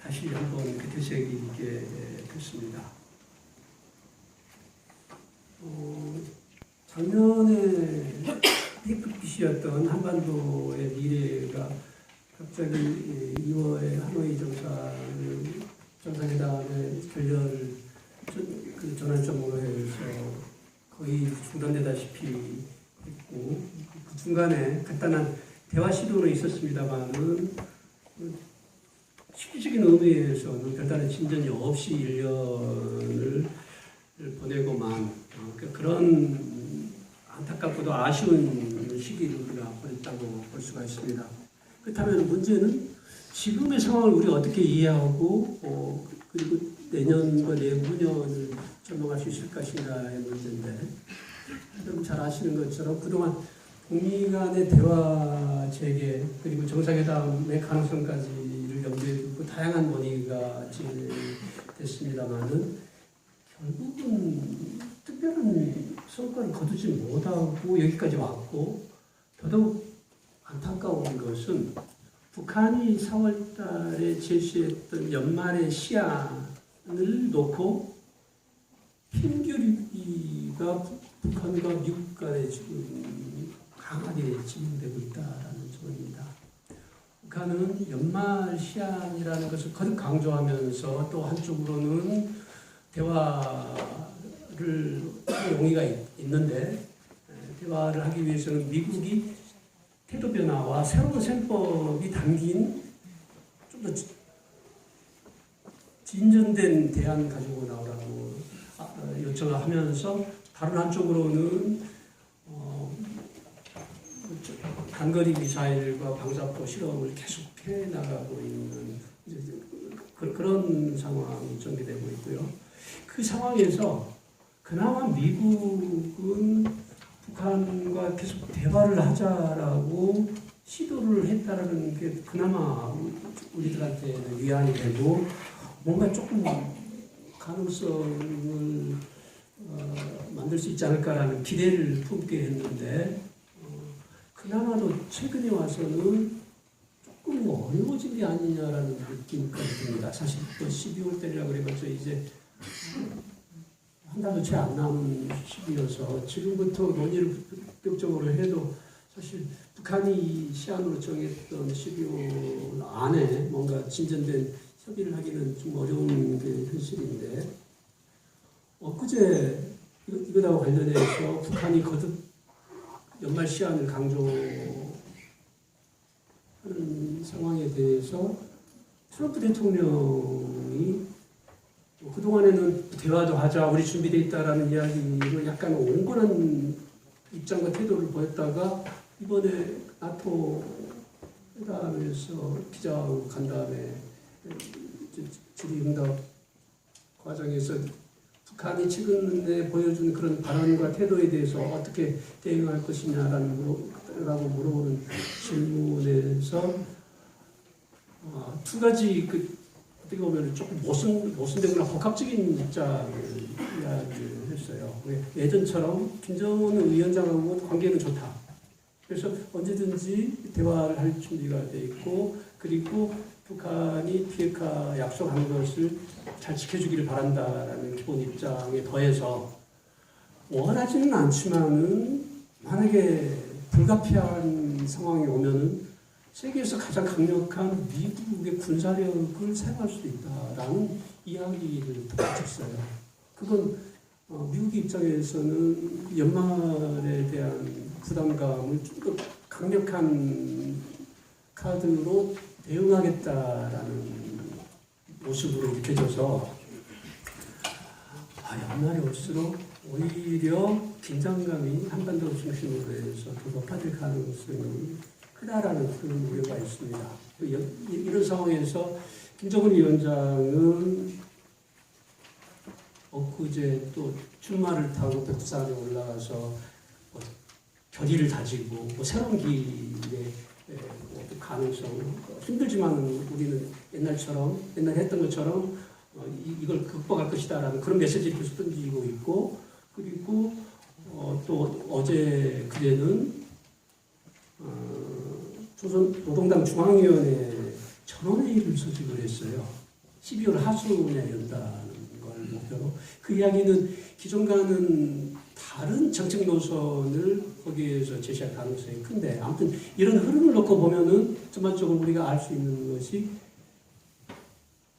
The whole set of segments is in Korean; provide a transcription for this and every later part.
다시 한번 되새기게 됐습니다. 작년에 피크빛이었던 한반도의 미래가 갑자기 2월에 하노이 정상회담의 결렬을 전환점으로 해서 거의 중단되다시피 했고, 그 중간에 간단한 대화 시도는 있었습니다만은 실질적인 의미에서는 별다른 진전이 없이 1년을 보내고만 그런 안타깝고도 아쉬운 시기를 우리가 보냈다고 볼 수가 있습니다. 그렇다면 문제는 지금의 상황을 우리가 어떻게 이해하고 그리고 내년과 내후년을 전망할 수 있을 것인가의 문제인데, 여러분 잘 아시는 것처럼 그동안 북미 간의 대화 재개 그리고 정상회담의 가능성까지를 염두에 두고 다양한 논의가 진행됐습니다만은 결국은 특별한 성과를 거두지 못하고 여기까지 왔고, 더더욱 안타까운 것은 북한이 4월 달에 제시했던 연말의 시한을 놓고 힘겨루기가 북한과 미국 간에 지금 강하게 진행되고 있다는 점입니다. 북한은 연말 시한이라는 것을 거듭 강조하면서 또 한쪽으로는 대화를 할 용의가 있는데, 대화를 하기 위해서는 미국이 태도 변화와 새로운 셈법이 담긴 좀 더 진전된 대안 가지고 나오라고 요청을 하면서, 다른 한쪽으로는 단거리 미사일과 방사포 실험을 계속해 나가고 있는 그런 상황이 전개되고 있고요. 그 상황에서 그나마 미국은 북한과 계속 대화를 하자라고 시도를 했다라는 게 그나마 우리들한테는 위안이 되고, 뭔가 조금 가능성을 만들 수 있지 않을까라는 기대를 품게 했는데, 그나마도 최근에 와서는 조금 어려워진 게 아니냐라는 느낌까지 듭니다. 사실 또 12월 달이라고 그래봤자 이제 한 달도 채 안 남은 시기여서 지금부터 논의를 본격적으로 해도 사실 북한이 시한으로 정했던 12월 안에 뭔가 진전된 협의를 하기는 좀 어려운 게 현실인데, 엊그제 이거하고 관련해서 북한이 거듭 연말 시한을 강조하는 상황에 대해서 트럼프 대통령이 그동안에는 대화도 하자, 우리 준비되어 있다라는 이야기로 약간 온건한 입장과 태도를 보였다가, 이번에 나토 회담에서 기자하고 간 다음에 질의응답 과정에서 북한이 최근에 보여준 그런 발언과 태도에 대해서 어떻게 대응할 것이냐라고 물어보는 질문에서 두 가지 어떻게 보면 조금 모순되거나 복합적인 입장을 이야기를 했어요. 예전처럼 김정은 위원장하고 관계는 좋다. 그래서 언제든지 대화를 할 준비가 돼 있고, 그리고 북한이 비핵화 약속한 것을 잘 지켜주기를 바란다라는 기본 입장에 더해서, 원하지는 않지만은 만약에 불가피한 상황이 오면은 세계에서 가장 강력한 미국의 군사력을 사용할 수도 있다라는 이야기를 붙였어요. 그건 미국 입장에서는 연말에 대한 부담감을 좀 더 강력한 카드로 대응하겠다라는 모습으로 느껴져서, 연말이 올수록 오히려 긴장감이 한반도 중심으로 해서 더 높아질 가능성이 크다라는 그런 우려가 있습니다. 이런 상황에서 김정은 위원장은 엊그제 또 출마를 타고 백두산에 올라가서 결의를 다지고 새로운 길의 가능성, 힘들지만 우리는 옛날에 했던 것처럼 이걸 극복할 것이다라는 그런 메시지를 계속 던지고 있고, 그리고 또 그제는 조선 노동당 중앙위원회 전원회의를 소집을 했어요. 12월 하순에 연다는 걸 목표로 그 이야기는 기존과는 다른 정책 노선을 거기에서 제시할 가능성이 큰데 아무튼 이런 흐름을 놓고 보면은 전반적으로 우리가 알 수 있는 것이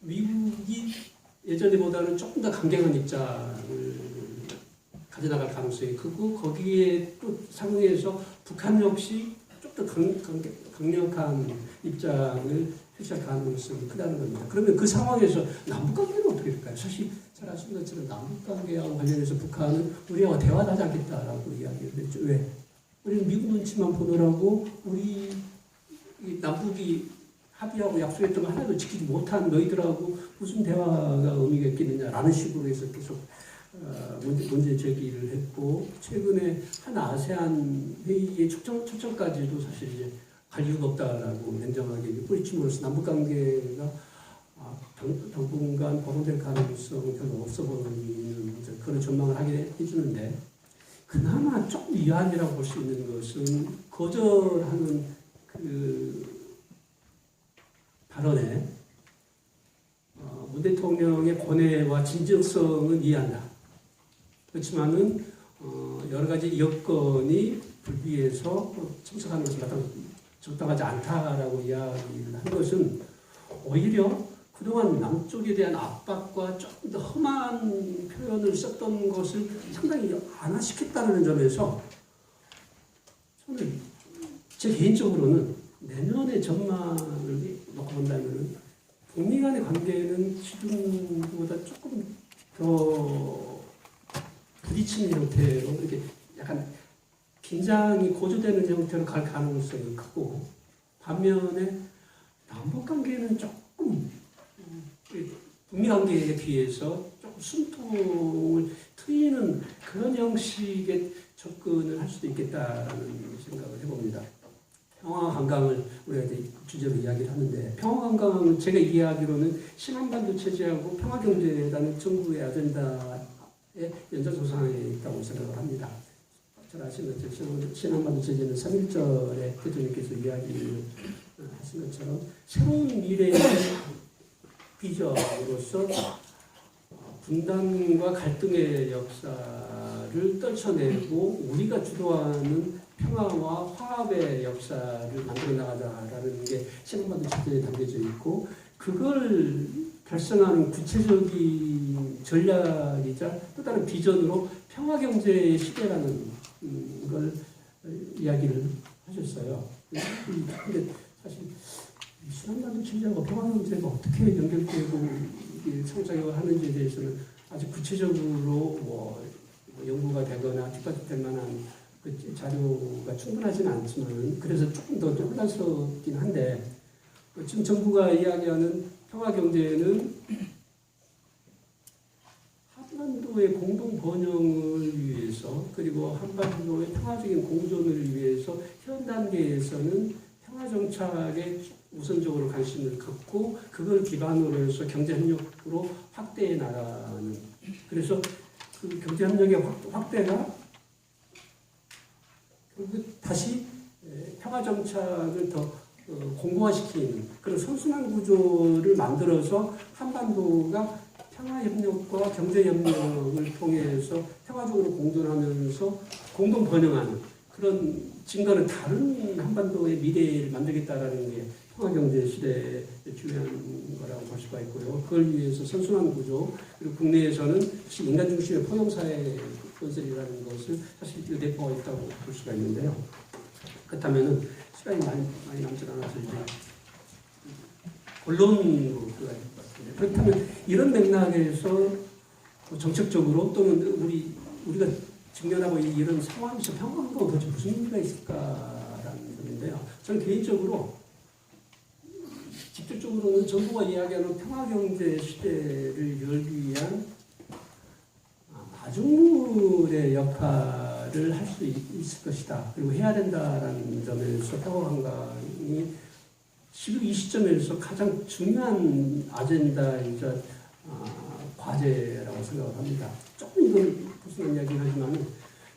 미국이 예전보다는 조금 더 강경한 입장을 가져나갈 가능성이 크고 거기에 또 상응해서 북한 역시 좀 더 강력한 입장을 펼칠 가능성이 크다는 겁니다. 그러면 그 상황에서 남북관계는 어떻게 될까요? 사실 잘 아시는 것처럼 남북관계와 관련해서 북한은 우리와 대화를 하지 않겠다라고 이야기를 했죠. 왜? 우리는 미국 눈치만 보느라고 우리 남북이 합의하고 약속했던 거 하나도 지키지 못한 너희들하고 무슨 대화가 의미가 있겠느냐라는 식으로 해서 계속 문제 제기를 했고 최근에 한 아세안 회의의 초청까지도 사실 이제 갈 이유가 없다라고 냉정하게 뿌리침으로써 남북관계가 당분간 보존될 가능성 별로 없어 보이는 그런 전망을 하게 해주는데 그나마 조금 위안이라고 볼 수 있는 것은 거절하는 그 발언에 문 대통령의 권해와 진정성은 이해한다. 그렇지만은 여러 가지 여건이 불비해서 참석하는 것은 적당하지 않다라고 이야기를 한 것은 오히려 그동안 남쪽에 대한 압박과 조금 더 험한 표현을 썼던 것을 상당히 완화시켰다는 점에서 저는 제 개인적으로는 내년의 전망을 놓고 본다면 북미 간의 관계는 지금보다 조금 더 부딪히는 형태로 이렇게 약간 긴장이 고조되는 형태로 갈 가능성이 크고 반면에 남북 관계는 조금 북미 관계에 비해서 조금 숨통을 트이는 그런 형식의 접근을 할 수도 있겠다라는 생각을 해봅니다. 평화관광을 우리가 이제 주제로 이야기를 하는데 평화관광은 제가 이해하기로는 신한반도 체제하고 평화경제라는 정부의 아젠다의 연장선상에 있다고 생각을 합니다. 잘 아시는 것처럼 신한반도 체제는 3.1절에 대통령께서 이야기를 하신 것처럼 새로운 미래의 비전으로서 분단과 갈등의 역사를 떨쳐내고 우리가 주도하는 평화와 화합의 역사를 만들어 나가자라는 게 신한반도 체제에 담겨져 있고 그걸 달성하는 구체적인 전략이자 또 다른 비전으로 평화경제의 시대라는 걸 이야기를 하셨어요. 근데 사실 신한반도 체제하고 평화경제가 어떻게 연결되고 성장을 하는지에 대해서는 아직 구체적으로 뭐 연구가 되거나 뒷받침될 만한 그 자료가 충분하지는 않지만 그래서 조금 더 혼란스럽긴 한데 지금 정부가 이야기하는 평화경제는 한반도의 공동 번영을 위해서 그리고 한반도의 평화적인 공존을 위해서 현 단계에서는 평화정착에 우선적으로 관심을 갖고 그걸 기반으로 해서 경제협력으로 확대해 나가는 그래서 그 경제협력의 확대가 다시 평화정착을 더 공고화시키는 그런 선순환 구조를 만들어서 한반도가 평화협력과 경제협력을 통해서 평화적으로 공존하면서 공동 번영하는 그런 지금과는 다른 한반도의 미래를 만들겠다라는 게 평화경제 시대의 중요한 거라고 볼 수가 있고요. 그걸 위해서 선순환 구조 그리고 국내에서는 사실 인간 중심의 포용사회 건설이라는 것을 사실 내포하고 있다고 볼 수가 있는데요. 그렇다면은 시간이 많이 남지 않아서 이제 본론으로 들어가야 될 것 같습니다. 그렇다면 이런 맥락에서 정책적으로 또는 우리가 직면하고 이런 상황에서 평화가 도대체 무슨 의미가 있을까라는 점인데요. 저는 개인적으로 직접적으로는 정부가 이야기하는 평화경제 시대를 열기 위한 마중물의 역할을 할 수 있을 것이다. 그리고 해야 된다라는 점에서 평화관광이 지금 이 시점에서 가장 중요한 아젠다이자 과제라고 생각을 합니다. 조금 이건 무슨 이야기를 하지만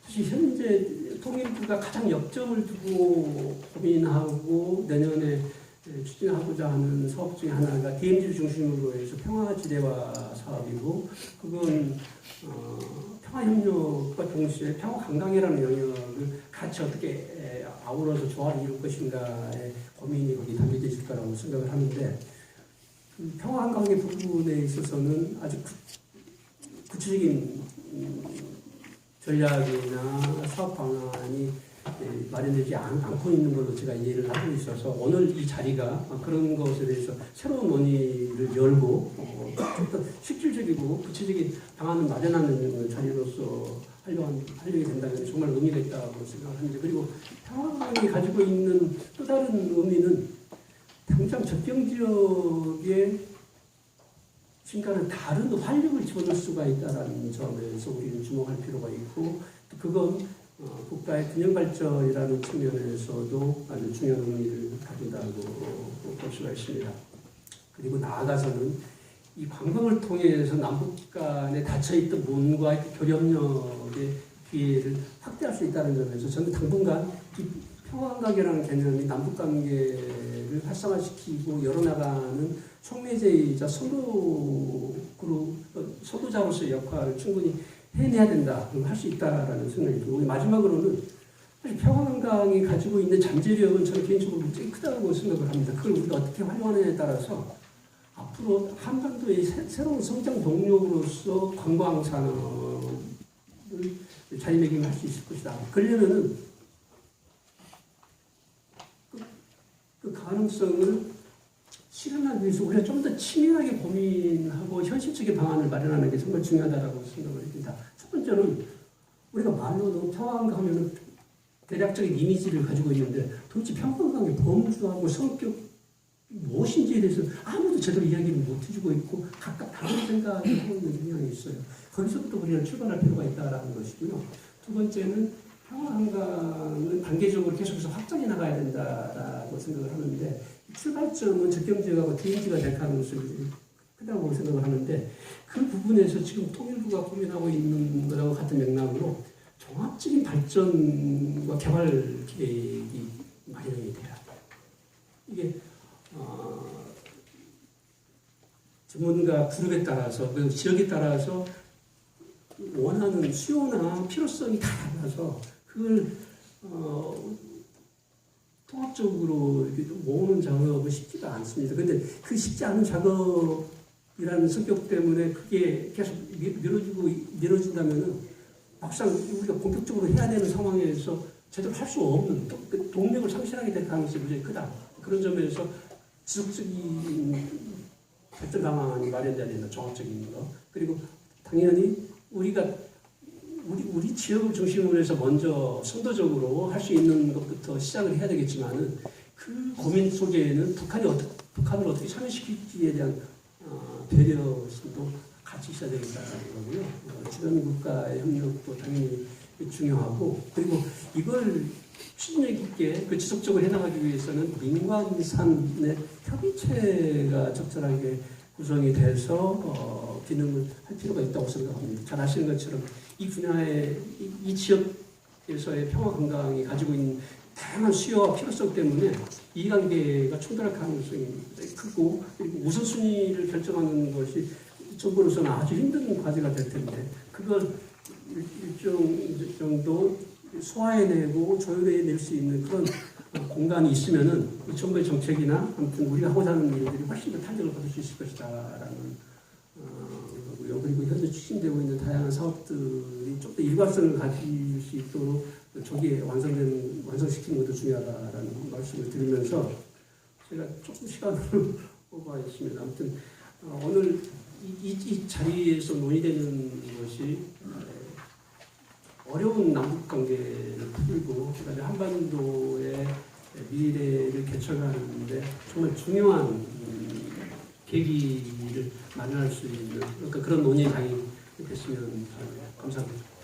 사실 현재 통일부가 가장 역점을 두고 고민하고 내년에 추진하고자 하는 사업 중에 하나가 DMZ를 중심으로 해서 평화지대화 사업이고, 그건 평화협력과 동시에 평화관광이라는 영역을 같이 어떻게 아우러서 조화를 이룰 것인가의 고민이 거기 담겨져 있을 거라고 생각을 하는데, 평화관광의 부분에 있어서는 아주 구체적인 전략이나 사업 방안이 마련되지 않고 있는 걸로 제가 이해를 하고 있어서, 오늘 이 자리가 그런 것에 대해서 새로운 논의를 열고 좀 더 실질적이고 구체적인 방안을 마련하는 자리로서 하려게 된다면 정말 의미가 있다고 생각을 합니다. 그리고 평화관광이 가지고 있는 또 다른 의미는 당장 접경 지역에 지금과는 다른 활력을 집어넣을 수가 있다는 점에서 우리는 주목할 필요가 있고, 그건 국가의 균형 발전이라는 측면에서도 아주 중요한 의미를 가진다고 볼 수가 있습니다. 그리고 나아가서는 이 관광을 통해서 남북 간에 닫혀있던 문과 교류협력의 기회를 확대할 수 있다는 점에서 저는 당분간 이 평화관광이라는 개념이 남북 관계를 활성화시키고 열어나가는 촉매제이자 선도자로서의 역할을 충분히 해내야 된다, 할 수 있다라는 생각이 들고, 마지막으로는 사실 평화관광이 가지고 있는 잠재력은 저는 개인적으로 굉장히 크다고 생각을 합니다. 그걸 우리가 어떻게 활용하느냐에 따라서 앞으로 한반도의 새로운 성장 동력으로서 관광 산업을 자리매김할 수 있을 것이다. 그러려면은 그 가능성을 실현하기 위해서 우리가 좀 더 치밀하게 고민하고 현실적인 방안을 마련하는 게 정말 중요하다고 생각을 합니다. 첫 번째는 우리가 말로는 평화관광 하면은 대략적인 이미지를 가지고 있는데, 도대체 평화관광의 범주하고 성격 무엇인지에 대해서 아무도 제대로 이야기를 못 해주고 있고 각각 다른 생각을 하고 있는 경향이 있어요. 거기서부터 우리는 출발할 필요가 있다는 것이고요. 두 번째는 평화관광은 단계적으로 계속해서 확장해 나가야 된다라고 생각을 하는데, 출발점은 접경지역하고 DMZ가 될 가능성이 크다고 생각을 하는데, 그 부분에서 지금 통일부가 고민하고 있는 것하고 같은 맥락으로 종합적인 발전과 개발 계획이 마련이 돼야 돼요. 이게 전문가 그룹에 따라서, 그 지역에 따라서 원하는 수요나 필요성이 다 달라서 그걸 통합적으로 모으는 작업은 쉽지가 않습니다. 근데 그 쉽지 않은 작업이라는 성격 때문에 그게 계속 미뤄진다면은 막상 우리가 본격적으로 해야 되는 상황에서 제대로 할 수 없는, 그 동력을 상실하게 될 가능성이 굉장히 크다. 그런 점에서 지속적인 발전 방안이 마련돼야 된다. 종합적인 거. 그리고 당연히 우리 지역을 중심으로 해서 먼저 선도적으로 할 수 있는 것부터 시작을 해야 되겠지만은, 그 고민 속에는 북한을 어떻게 참여시킬지에 대한 배려심도 같이 있어야 되겠다는 거고요. 주변 국가의 협력도 당연히 중요하고, 그리고 이걸 추진력 있게 지속적으로 해나가기 위해서는 민관산의 협의체가 적절하게 구성이 돼서 기능을 할 필요가 있다고 생각합니다. 잘 아시는 것처럼 이 분야의 이 지역에서의 평화관광이 가지고 있는 다양한 수요와 필요성 때문에 이해관계가 충돌할 가능성이 크고, 그리고 우선순위를 결정하는 것이 정부로서는 아주 힘든 과제가 될 텐데, 그걸 일정 정도 소화해내고 조율해낼 수 있는 그런 공간이 있으면은 정부의 정책이나 아무튼 우리가 하고자 하는 일들이 훨씬 더 탄력을 받을 수 있을 것이다라는 거고요. 그리고 현재 추진되고 있는 다양한 사업들이 좀 더 일관성을 가질 수 있도록 저기에 완성시키는 것도 중요하다라는 말씀을 드리면서, 제가 조금 시간을 오버했습니다. 아무튼 오늘 이 자리에서 논의되는 것이 어려운 남북 관계를 풀고, 그다음에 한반도의 미래를 개척하는데 정말 중요한 계기를 마련할 수 있는, 그러니까 그런 논의의 장이 됐으면 감사합니다.